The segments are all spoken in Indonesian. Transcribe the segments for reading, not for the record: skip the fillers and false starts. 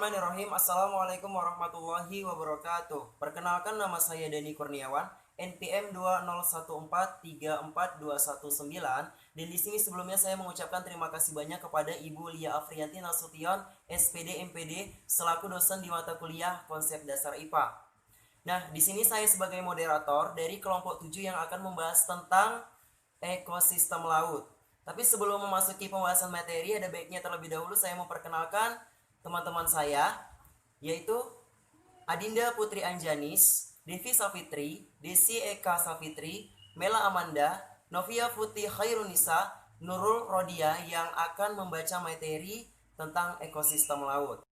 Bismillahirrahmanirrahim. Assalamualaikum warahmatullahi wabarakatuh. Perkenalkan, nama saya Dani Kurniawan, NPM 201434219. Dan di sini sebelumnya saya mengucapkan terima kasih banyak kepada Ibu Lia Afrianti Nasution, SPD MPD, selaku dosen di mata kuliah Konsep Dasar IPA. Nah, di sini saya sebagai moderator dari kelompok 7 yang akan membahas tentang ekosistem laut. Tapi sebelum memasuki pembahasan materi, ada baiknya terlebih dahulu saya memperkenalkan teman-teman saya, yaitu Adinda Putri Anjanis, Devi Safitri, Desi Eka Safitri, Mela Amanda, Novia Putih Khairunisa, Nurul Rodia yang akan membaca materi tentang ekosistem laut.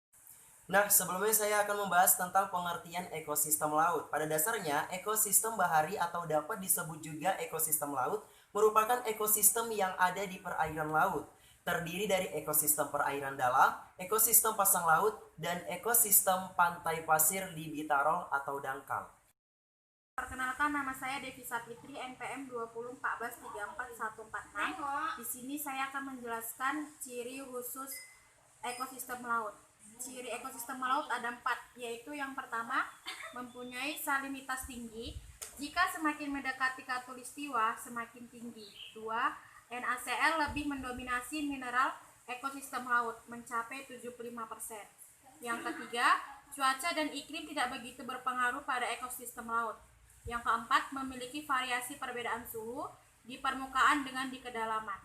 Nah, sebelumnya saya akan membahas tentang pengertian ekosistem laut. Pada dasarnya, ekosistem bahari atau dapat disebut juga ekosistem laut merupakan ekosistem yang ada di perairan laut. Terdiri dari ekosistem perairan dalam, ekosistem pasang laut, dan ekosistem pantai pasir di Bitarol atau dangkal. Perkenalkan, nama saya Devi Sapitri, NPM 204343146. Di sini saya akan menjelaskan ciri khusus ekosistem laut. Ciri ekosistem laut ada 4, yaitu yang pertama, mempunyai salinitas tinggi. Jika semakin mendekati khatulistiwa, semakin tinggi. 2. NaCl lebih mendominasi mineral ekosistem laut, mencapai 75%. Yang ketiga, cuaca dan iklim tidak begitu berpengaruh pada ekosistem laut. Yang keempat, memiliki variasi perbedaan suhu di permukaan dengan di kedalaman.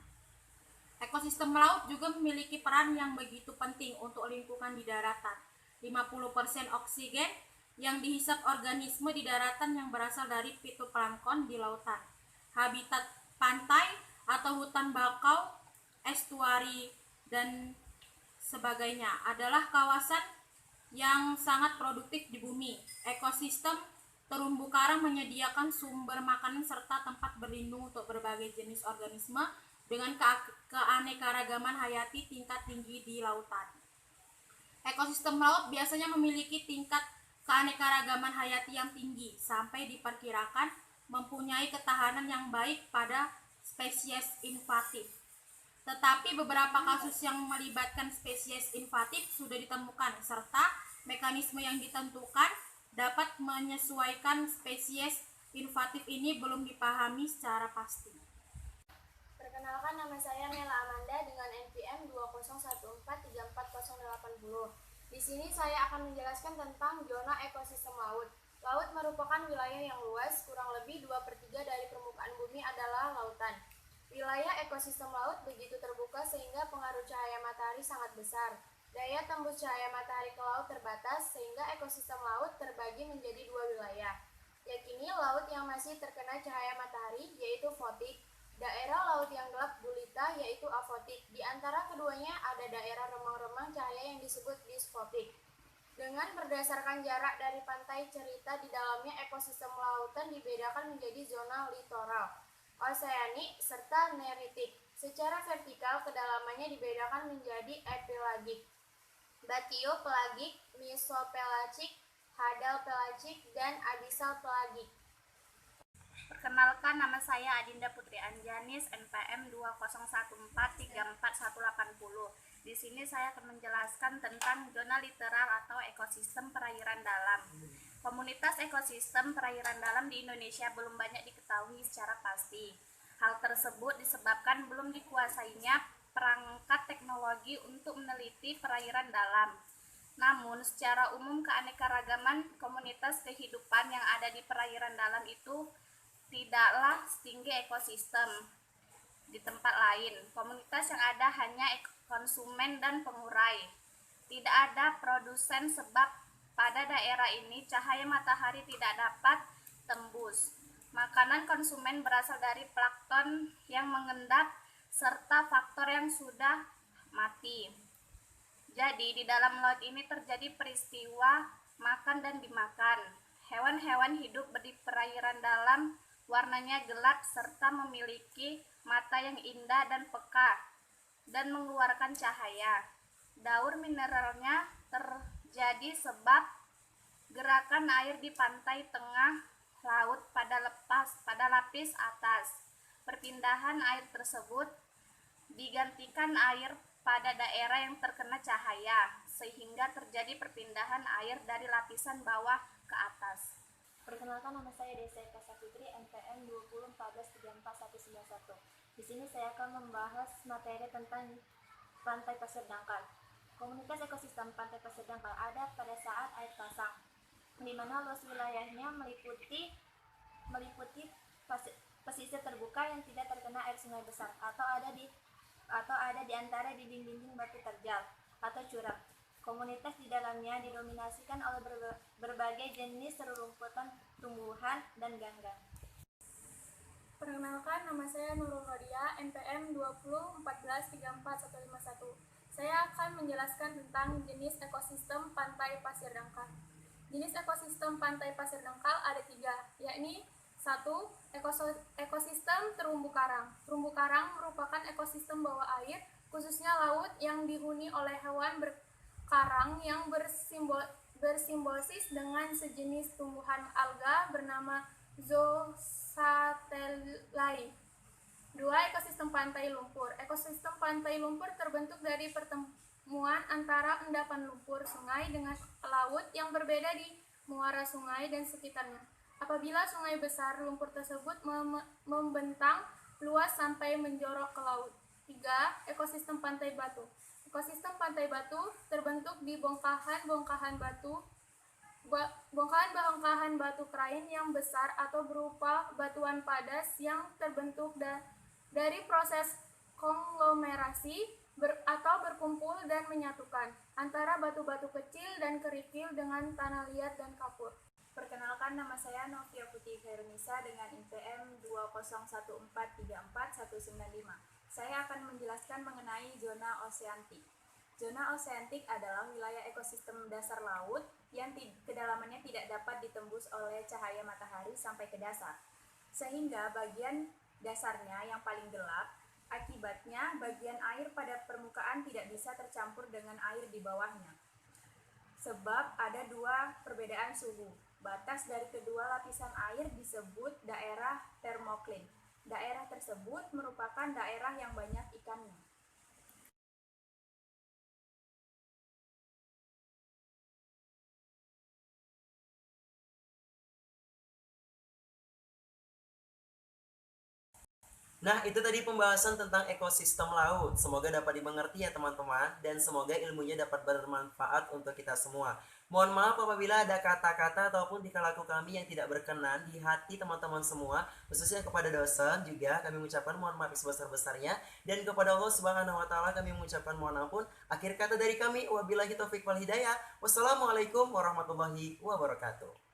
Ekosistem laut juga memiliki peran yang begitu penting untuk lingkungan di daratan. 50% oksigen yang dihisap organisme di daratan yang berasal dari fitoplankton di lautan. Habitat pantai atau hutan bakau, estuari, dan sebagainya adalah kawasan yang sangat produktif di bumi. Ekosistem terumbu karang menyediakan sumber makanan serta tempat berlindung untuk berbagai jenis organisme dengan keanekaragaman hayati tingkat tinggi di lautan. Ekosistem laut biasanya memiliki tingkat keanekaragaman hayati yang tinggi, sampai diperkirakan mempunyai ketahanan yang baik pada spesies invatif. Tetapi beberapa kasus yang melibatkan spesies invatif sudah ditemukan, serta mekanisme yang ditentukan dapat menyesuaikan spesies invatif ini belum dipahami secara pasti. Perkenalkan, nama saya Mela Amanda dengan NPM 201434080. Di sini saya akan menjelaskan tentang zona ekosistem laut. Laut merupakan wilayah yang luas, kurang lebih 2/3 dari permukaan bumi adalah lautan. Wilayah ekosistem laut begitu terbuka sehingga pengaruh cahaya matahari sangat besar. Daya tembus cahaya matahari ke laut terbatas sehingga ekosistem laut terbagi menjadi 2 wilayah. Yakni laut yang masih terkena cahaya matahari yaitu fotik, daerah laut yang gelap gulita yaitu afotik. Di antara keduanya ada daerah remang-remang cahaya yang disebut disfotik. Dengan berdasarkan jarak dari pantai cerita di dalamnya, ekosistem lautan dibedakan menjadi zona litoral, oseanik, serta neritik. Secara vertikal, kedalamannya dibedakan menjadi epilagik, batiopelagik, mesopelagik, hadalpelagik, dan abyssal-pelagik. Perkenalkan, nama saya Adinda Putri Anjanis, NPM 201434180. Di sini saya akan menjelaskan tentang zona literal atau ekosistem perairan dalam. Komunitas ekosistem perairan dalam di Indonesia belum banyak diketahui secara pasti. Hal tersebut disebabkan belum dikuasainya perangkat teknologi untuk meneliti perairan dalam. Namun, secara umum keanekaragaman komunitas kehidupan yang ada di perairan dalam itu tidaklah setinggi ekosistem di tempat lain. Komunitas yang ada hanya konsumen dan pengurai. Tidak ada produsen sebab pada daerah ini cahaya matahari tidak dapat tembus. Makanan konsumen berasal dari plankton yang mengendap serta faktor yang sudah mati. Jadi di dalam laut ini terjadi peristiwa makan dan dimakan. Hewan-hewan hidup di perairan dalam warnanya gelap serta memiliki mata yang indah dan peka dan mengeluarkan cahaya. Daur mineralnya terjadi sebab gerakan air di pantai tengah laut pada lapis atas. Perpindahan air tersebut digantikan air pada daerah yang terkena cahaya, sehingga terjadi perpindahan air dari lapisan bawah ke atas. Perkenalkan, nama saya Desa Eka Sapitri, NPM 2014341191. Di sini saya akan membahas materi tentang Pantai Pasir Dangkal. Komunitas ekosistem Pantai Pasir Dangkal ada pada saat air pasang, di mana luas wilayahnya meliputi pesisir terbuka yang tidak terkena air sungai besar atau ada di antara dinding-dinding batu terjal atau curam. Komunitas di dalamnya didominasikan oleh berbagai jenis rerumputan, tumbuhan, dan ganggang. Perkenalkan, nama saya Nurul Rodia, NPM 2014341151. Saya akan menjelaskan tentang jenis ekosistem pantai pasir dangkal. Jenis ekosistem pantai pasir dangkal ada 3, yakni 1. Ekosistem terumbu karang. Terumbu karang merupakan ekosistem bawah air, khususnya laut, yang dihuni oleh hewan berkarang yang bersimbiosis dengan sejenis tumbuhan alga bernama Zooxanthellae. 2. Ekosistem pantai lumpur. Ekosistem pantai lumpur terbentuk dari pertemuan antara endapan lumpur sungai dengan laut yang berbeda di muara sungai dan sekitarnya. Apabila sungai besar, lumpur tersebut membentang luas sampai menjorok ke laut. 3. Ekosistem pantai batu. Ekosistem pantai batu terbentuk di bongkahan batu krain yang besar atau berupa batuan padas yang terbentuk dari proses konglomerasi atau berkumpul dan menyatukan antara batu-batu kecil dan kerikil dengan tanah liat dan kapur. Perkenalkan, nama saya Novia Putih Khairunisa dengan NPM 2014344195. Saya akan menjelaskan mengenai zona oseantik. Zona oseantik adalah wilayah ekosistem dasar laut yang kedalamannya tidak dapat ditembus oleh cahaya matahari sampai ke dasar, sehingga bagian dasarnya yang paling gelap. Akibatnya, bagian air pada permukaan tidak bisa tercampur dengan air di bawahnya. Sebab ada 2 perbedaan suhu. Batas dari kedua lapisan air disebut daerah termokline. Daerah tersebut merupakan daerah yang banyak ikannya. Nah, itu tadi pembahasan tentang ekosistem laut. Semoga dapat dimengerti ya teman-teman, dan semoga ilmunya dapat bermanfaat untuk kita semua. Mohon maaf apabila ada kata-kata ataupun tingkah laku kami yang tidak berkenan di hati teman-teman semua, khususnya kepada dosen juga kami mengucapkan mohon maaf sebesar-besarnya, dan kepada Allah Subhanahu wa taala kami mengucapkan mohon ampun. Akhir kata dari kami, wabillahi taufik wal hidayah. Wassalamualaikum warahmatullahi wabarakatuh.